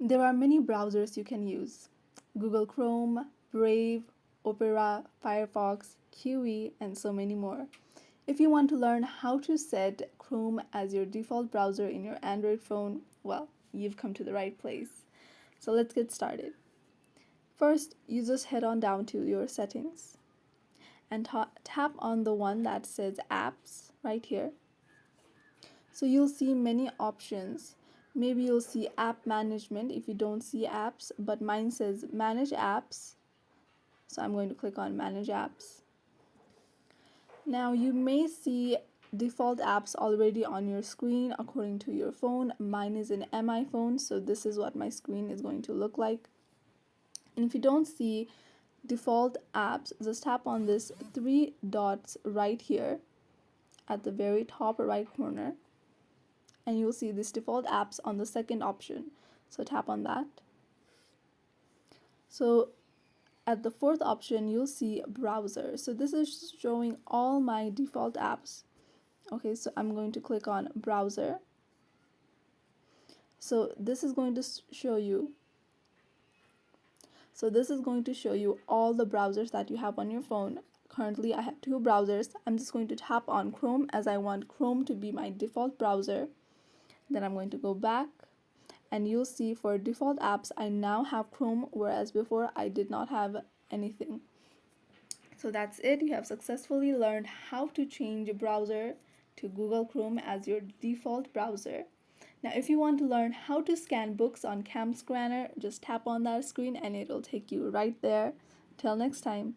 There are many browsers you can use: Google Chrome, Brave, Opera, Firefox, QE, and so many more. If you want to learn how to set Chrome as your default browser in your Android phone, well, you've come to the right place. So let's get started. First, you just head on down to your settings and tap on the one that says apps right here. So you'll see many options. Maybe you'll see app management if you don't see apps, but mine says manage apps. So I'm going to click on manage apps. Now you may see default apps already on your screen according to your phone. Mine is an MI phone, so this is what my screen is going to look like. And if you don't see default apps, just tap on this three dots right here at the very top right corner, and you'll see this default apps on the second option. So tap on that. So at the fourth option, you'll see browser. So this is showing all my default apps. Okay, so I'm going to click on browser. So this is going to show you all the browsers that you have on your phone. Currently I have two browsers. I'm just going to tap on Chrome as I want Chrome to be my default browser. Then I'm going to go back, and you'll see for default apps I now have Chrome, whereas before I did not have anything. So that's it. You have successfully learned how to change your browser to Google Chrome as your default browser. Now if you want to learn how to scan books on Cam Scanner, just tap on that screen and it'll take you right there. Till next time.